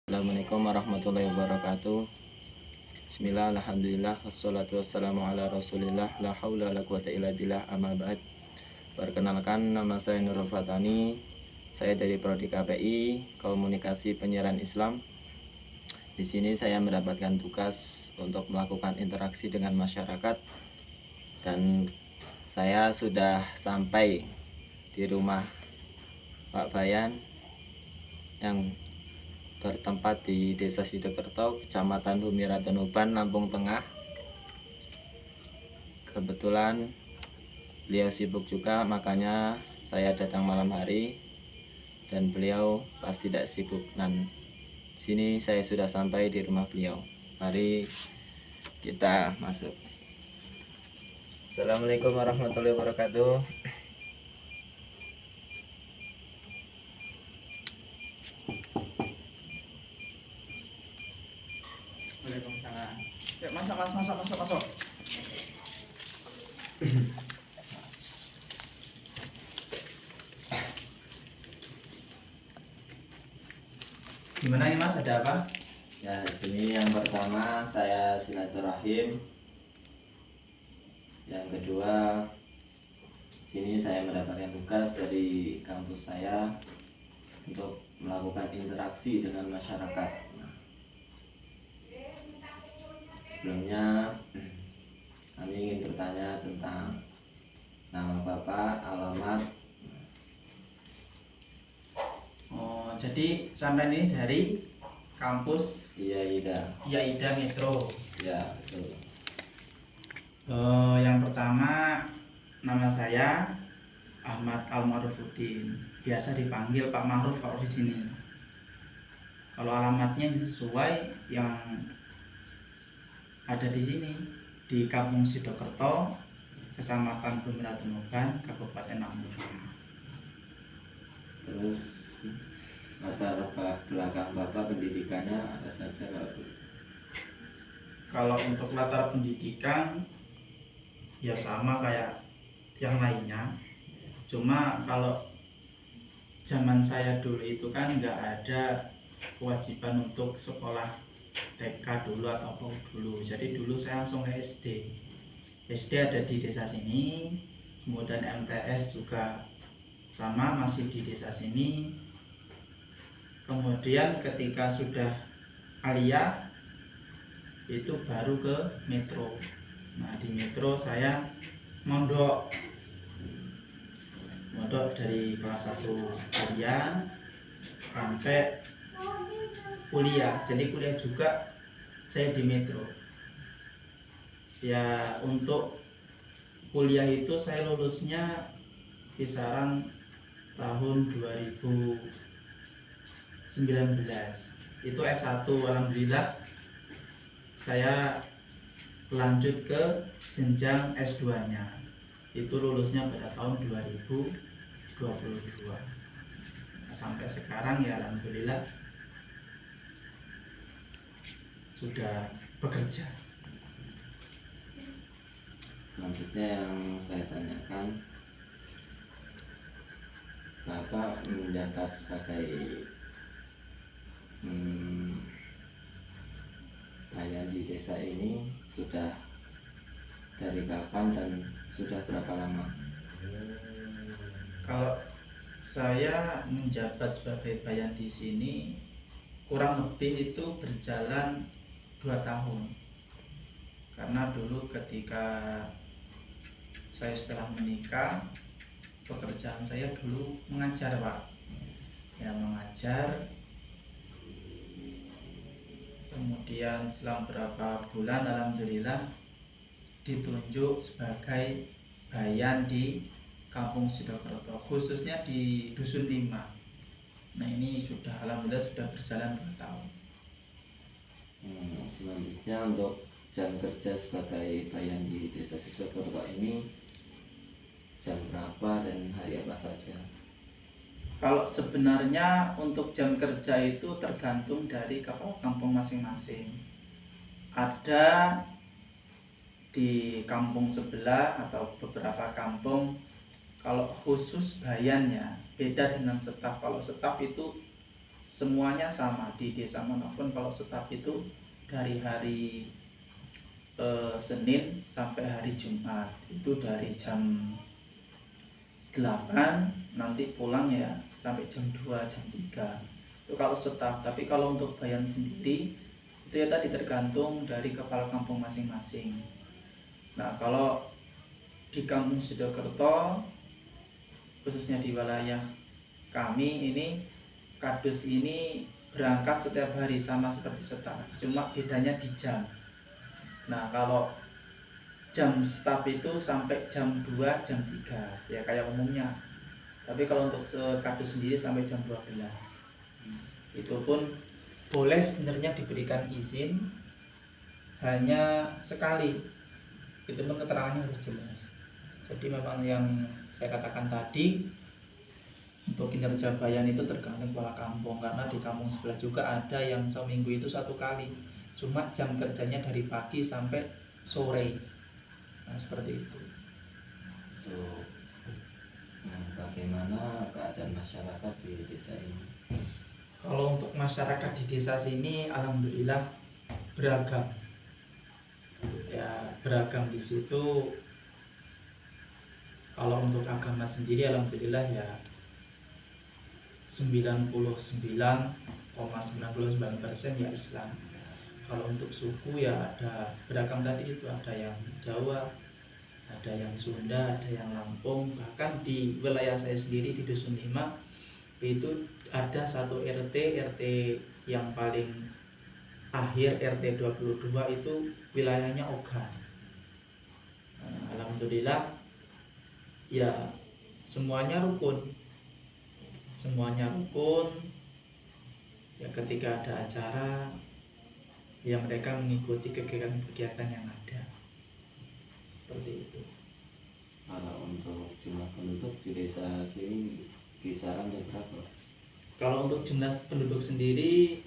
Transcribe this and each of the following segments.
Assalamualaikum warahmatullahi wabarakatuh. Bismillah, alhamdulillah, wassalatu wassalamu ala rasulillah, la hawla la quwata illa billah, amma ba'd. Perkenalkan, nama saya Nurul Fatani. Saya dari Prodi KPI, Komunikasi Penyiaran Islam. Di sini saya mendapatkan tugas untuk melakukan interaksi dengan masyarakat, dan saya sudah sampai di rumah Pak Bayan yang bertempat di Desa Sidokerto, Kecamatan Humira Tenuban, Lampung Tengah. Kebetulan beliau sibuk juga, makanya saya datang malam hari, dan beliau pasti tidak sibuk. Dan sini saya sudah sampai di rumah beliau. Mari kita masuk. Assalamualaikum warahmatullahi wabarakatuh. Waalaikumsalam. Yuk, masuk. Gimana ini Mas, ada apa? Ya, di sini yang pertama saya silaturahim. Yang kedua, sini saya mendapatkan tugas dari kampus saya untuk melakukan interaksi dengan masyarakat. Sebelumnya kami ingin bertanya tentang nama Bapak, alamat. Oh, jadi sampai ini dari kampus Ida Metro. ya, betul. Yang pertama, nama saya Ahmad Al-Ma'rufuddin. Biasa dipanggil Pak Ma'ruf kalau di sini. Kalau alamatnya sesuai yang ada di sini, di Kampung Sidokerto, Kecamatan Humira Tenuban, Kabupaten Lampung Tengah. Terus latar belakang Bapak pendidikannya apa saja Pak? Kalau untuk latar pendidikan ya sama kayak yang lainnya, cuma kalau zaman saya dulu itu kan nggak ada kewajiban untuk sekolah TK dulu atau apa dulu. Jadi dulu saya langsung ke SD. SD ada di desa sini, kemudian MTS juga sama masih di desa sini. Kemudian ketika sudah aliyah itu baru ke Metro. Nah, di Metro saya mondok dari kelas 1 aliyah sampai kuliah. Jadi kuliah juga saya di Metro. Ya, untuk kuliah itu saya lulusnya kisaran tahun 2019. Itu S1, alhamdulillah saya lanjut ke jenjang S2-nya. Itu lulusnya pada tahun 2022. Sampai sekarang ya alhamdulillah sudah bekerja. Selanjutnya yang saya tanyakan, Bapak menjabat sebagai bayan di desa ini sudah dari kapan dan sudah berapa lama? Kalau saya menjabat sebagai bayan di sini kurang lebih itu berjalan 2 tahun. Karena dulu ketika saya setelah menikah, pekerjaan saya dulu mengajar Pak. Ya, mengajar. Kemudian setelah beberapa bulan alhamdulillah ditunjuk sebagai bayan di Kampung Sidokerto, khususnya di Dusun 5. Nah, ini sudah alhamdulillah sudah berjalan 2 tahun. Selanjutnya untuk jam kerja sebagai bayan di Desa Sidokerto ini jam berapa dan hari apa saja? Kalau sebenarnya untuk jam kerja itu tergantung dari kepala kampung masing-masing. Ada di kampung sebelah atau beberapa kampung, kalau khusus bayannya beda dengan staf. Kalau staf itu semuanya sama di desa manapun. Kalau staf itu dari hari Senin sampai hari Jumat, itu dari jam 8 nanti pulang ya sampai jam 2 jam 3 itu kalau staf. Tapi kalau untuk bayan sendiri itu ya tadi tergantung dari kepala kampung masing-masing. Nah kalau di kampung Sidokerto, khususnya di wilayah kami ini, kadus ini berangkat setiap hari sama seperti staf, cuma bedanya di jam. Nah kalau jam staf itu sampai jam 2 jam 3 ya kayak umumnya. Tapi kalau untuk kadus sendiri sampai jam 12. Itu pun boleh sebenarnya diberikan izin hanya sekali. Itu pun keterangannya harus jelas. Jadi memang yang saya katakan tadi, untuk kinerja bayan itu tergantung kepala kampung. Karena di kampung sebelah juga ada yang seminggu itu 1 kali, cuma jam kerjanya dari pagi sampai sore. Nah seperti itu. Bagaimana keadaan masyarakat di desa ini? Kalau untuk masyarakat di desa sini alhamdulillah beragam. Ya beragam di situ. Kalau untuk agama sendiri alhamdulillah ya 99,99% ya Islam. Kalau untuk suku ya ada beragam tadi, itu ada yang Jawa, ada yang Sunda, ada yang Lampung. Bahkan di wilayah saya sendiri di Dusun 5 itu ada satu RT yang paling akhir, RT 22 itu wilayahnya Ogan. Alhamdulillah ya semuanya rukun ya. Ketika ada acara ya mereka mengikuti kegiatan-kegiatan yang ada, seperti itu. Kalau untuk jumlah penduduk di desa sini kisarannya berapa? Kalau untuk jumlah penduduk sendiri,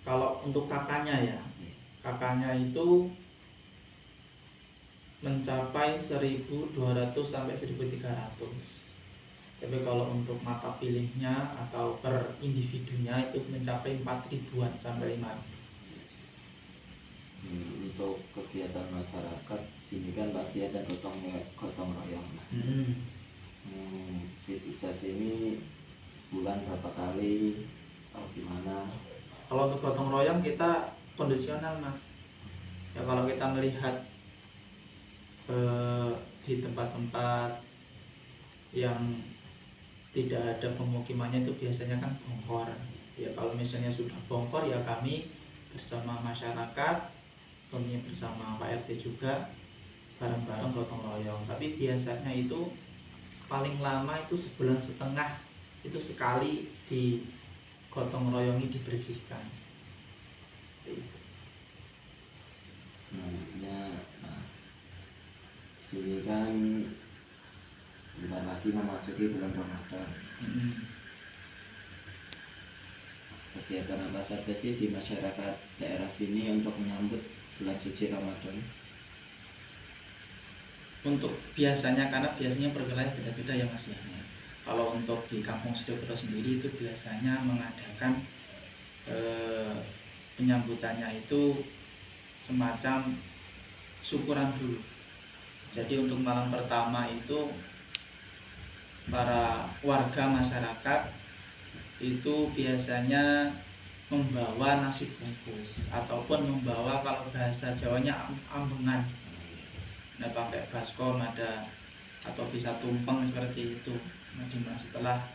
kalau untuk kakaknya itu mencapai 1.200 sampai 1.300. Tapi kalau untuk mata pilihnya atau per individunya itu mencapai 4.000-an sampai 5.000. Untuk kegiatan masyarakat sini kan pasti ada gotong royong. Di desa sini sebulan berapa kali atau gimana? Kalau untuk gotong royong kita kondisional mas. Ya kalau kita melihat di tempat-tempat yang tidak ada pemukimannya itu biasanya kan bongkor. Ya kalau misalnya sudah bongkor ya kami bersama masyarakat, tentunya bersama Pak RT juga, bareng-bareng gotong royong. Tapi biasanya itu paling lama itu 1,5 bulan itu sekali di gotong royongi dibersihkan. Itu. Sini kan bentar lagi memasuki bulan Ramadan. Kegiatan apa saja sih di masyarakat daerah sini untuk menyambut bulan suci Ramadan? Untuk biasanya, karena biasanya per wilayah beda-beda ya mas ya. Kalau untuk di kampung Sidokerto sendiri itu biasanya mengadakan penyambutannya itu semacam syukuran dulu. Jadi untuk malam pertama itu para warga masyarakat itu biasanya membawa nasi bungkus ataupun membawa, kalau bahasa Jawanya ambengan. Nah pakai baskom ada atau bisa tumpeng seperti itu. Nah setelah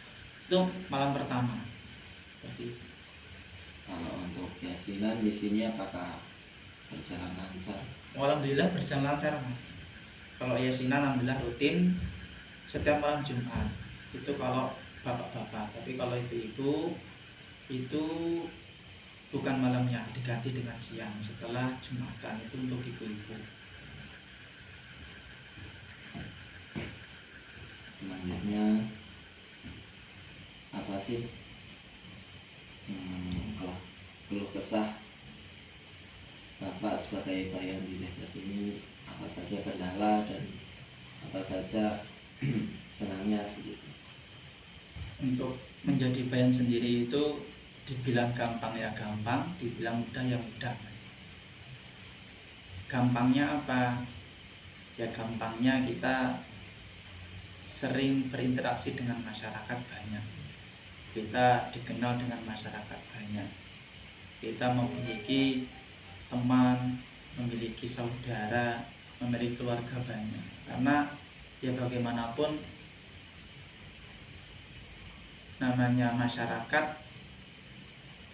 itu malam pertama seperti itu. Kalau untuk yasinan di sini apakah berjalan lancar? Alhamdulillah berjalan lancar mas. Kalau yasinan alhamdulillah rutin setiap malam Jumat itu kalau bapak-bapak. Tapi kalau ibu-ibu itu bukan malamnya, diganti dengan siang setelah Jumatan, itu untuk ibu-ibu. Selanjutnya apa sih keluh kesah Bapak sebagai bayan di desa sini? Apa saja kendala dan apa saja senangnya seperti itu? Untuk menjadi bayan sendiri itu dibilang gampang ya gampang, dibilang mudah ya mudah, Mas. Gampangnya apa? Ya gampangnya kita sering berinteraksi dengan masyarakat banyak. Kita dikenal dengan masyarakat banyak. Kita memiliki teman, memiliki saudara, memiliki keluarga banyak. Karena ya bagaimanapun namanya masyarakat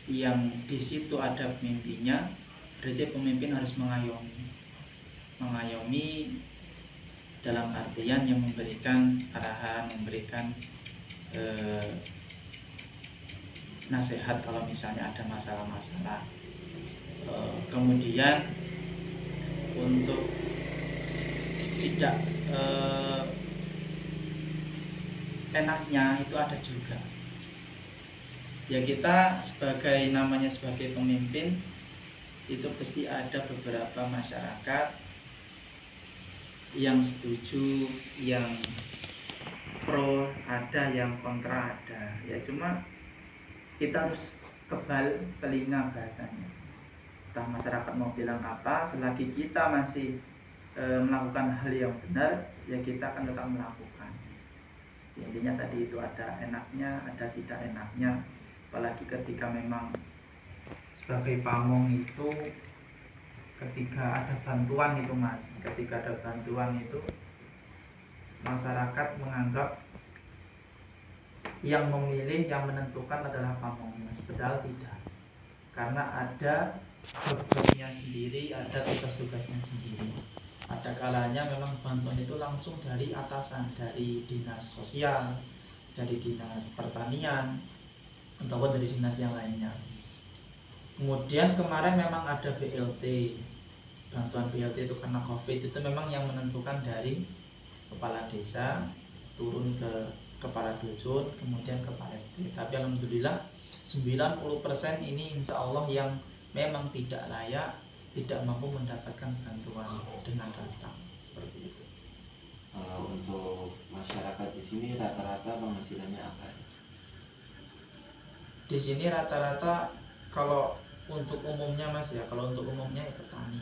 yang di situ ada pemimpinnya, berarti pemimpin harus mengayomi dalam artian yang memberikan arahan, memberikan nasihat kalau misalnya ada masalah-masalah. Kemudian untuk tidak enaknya itu ada juga. Ya kita sebagai namanya sebagai pemimpin itu pasti ada beberapa masyarakat yang setuju, yang pro ada, yang kontra ada. Ya cuma kita harus kebal telinga bahasanya. Entah masyarakat mau bilang apa, selagi kita masih melakukan hal yang benar, ya kita akan tetap melakukan. Intinya tadi itu ada enaknya, ada tidak enaknya. Apalagi ketika memang sebagai pamong itu ketika ada bantuan itu, Mas, ketika ada bantuan itu masyarakat menganggap yang memilih, yang menentukan adalah pamongnya, padahal tidak, karena ada bebannya sendiri, ada tugas-tugasnya sendiri. Ada kalanya memang bantuan itu langsung dari atasan, dari dinas sosial, dari dinas pertanian, ataupun dari dinas yang lainnya. Kemudian kemarin memang ada BLT, bantuan BLT itu karena COVID, itu memang yang menentukan dari kepala desa turun ke kepala dusun, kemudian ke Pak RT. Tapi alhamdulillah 90% ini insya Allah yang memang tidak layak, tidak mampu mendapatkan bantuan dengan datang seperti itu. Untuk masyarakat di sini rata-rata penghasilannya apa? Di sini rata-rata kalau untuk umumnya, Mas, ya kalau untuk umumnya ya petani.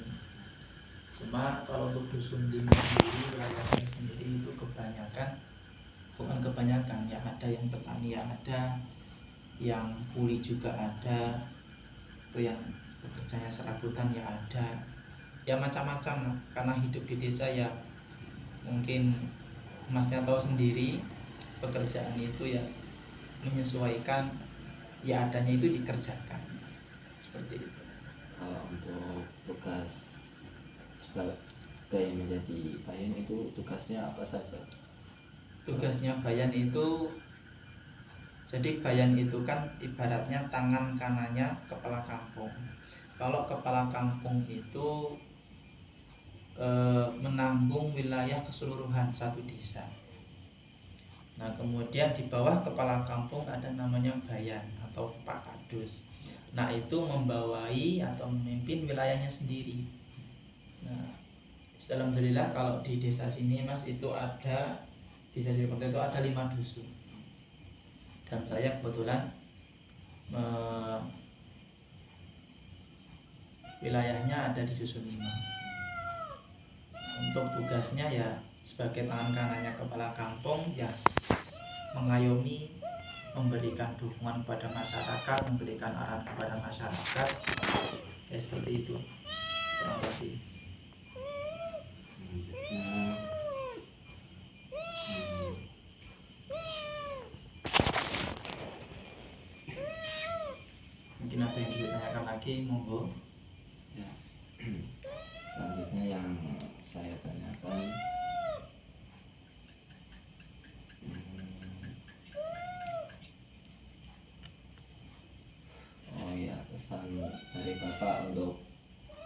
Cuma kalau untuk dusun Lima sendiri, wilayahnya sendiri itu bukan kebanyakan ya, ada yang petani ya ada, yang kuli juga ada, itu yang pekerjanya serabutan ya ada, ya macam-macam. Karena hidup di desa ya mungkin Masnya tahu sendiri, pekerjaan itu ya menyesuaikan, ya adanya itu dikerjakan seperti itu. Kalau untuk tugas sebagai menjadi bayan itu tugasnya apa saja? Tugasnya bayan itu, jadi bayan itu kan ibaratnya tangan kanannya kepala kampung. Kalau kepala kampung itu menanggung wilayah keseluruhan satu desa. Nah kemudian di bawah kepala kampung ada namanya bayan atau Pak Kadus. Nah itu membawai atau memimpin wilayahnya sendiri. Nah alhamdulillah kalau di desa sini, Mas, itu ada di desa Sirikota itu ada 5 dusun. Dan saya kebetulan wilayahnya ada di dusun 5. Untuk tugasnya ya sebagai tangan kanannya kepala kampung ya mengayomi, memberikan dukungan kepada masyarakat, memberikan arahan kepada masyarakat, ya seperti itu kurang lebih. Mungkin ada yang ditanyakan lagi, monggo. Ya. Selanjutnya yang saya tanyakan, oh ya, pesan dari Bapak untuk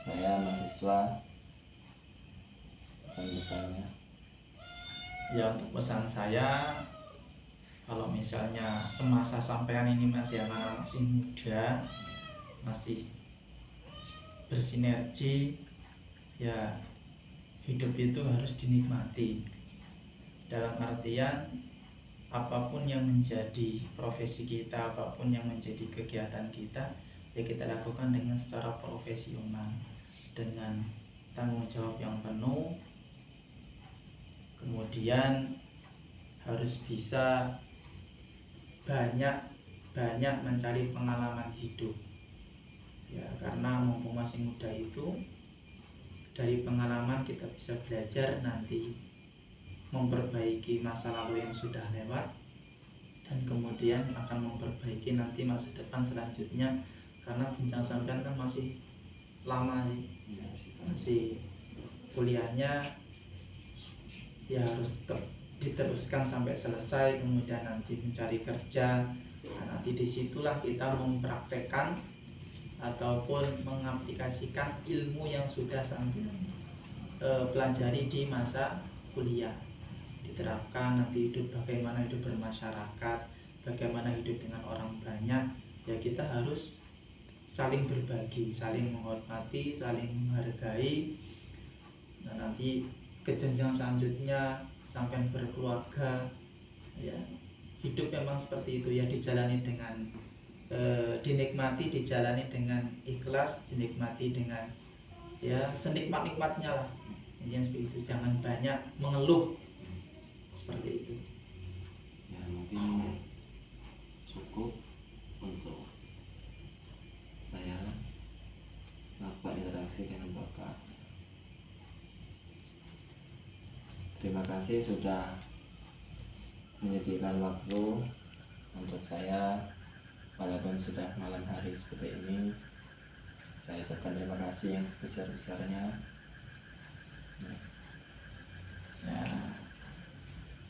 saya mahasiswa, pesan-pesannya. Ya untuk pesan saya, kalau misalnya semasa sampean ini masih masih muda, masih bersinergi, ya hidup itu harus dinikmati. Dalam artian apapun yang menjadi profesi kita, apapun yang menjadi kegiatan kita, ya kita lakukan dengan secara profesional, dengan tanggung jawab yang penuh. Kemudian harus bisa banyak mencari pengalaman hidup, ya, karena mumpung masih muda itu, dari pengalaman kita bisa belajar nanti memperbaiki masa lalu yang sudah lewat, dan kemudian akan memperbaiki nanti masa depan selanjutnya, karena jenjang sampean kan masih lama sih, masih kuliahnya ya harus diteruskan sampai selesai, kemudian nanti mencari kerja. Nah, nanti disitulah kita mempraktekkan ataupun mengaplikasikan ilmu yang sudah sampean pelajari di masa kuliah, diterapkan nanti hidup, bagaimana hidup bermasyarakat, bagaimana hidup dengan orang banyak. Ya kita harus saling berbagi, saling menghormati, saling menghargai. Nah, nanti ke jenjang selanjutnya sampai berkeluarga, ya hidup memang seperti itu ya, dijalani dengan dinikmati, dijalani dengan ikhlas, dinikmati dengan ya senikmat-nikmatnya lah. Yang seperti itu, jangan banyak mengeluh seperti itu. Ya mungkin cukup untuk saya melakukan interaksi dengan Bapak. Terima kasih sudah menyediakan waktu untuk saya, walaupun sudah malam hari seperti ini. Saya ucapkan terima kasih yang sebesar-besarnya. Ya,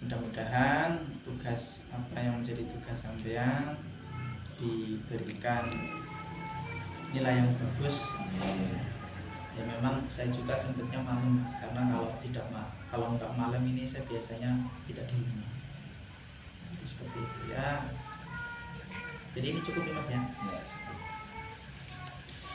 mudah-mudahan tugas apa yang menjadi tugas sampean diberikan nilai yang bagus. Ya memang saya juga sempatnya malam, karena kalau nggak malam ini saya biasanya tidak di rumah. Jadi seperti itu ya. Jadi ini cukup ya Mas ya. Ya.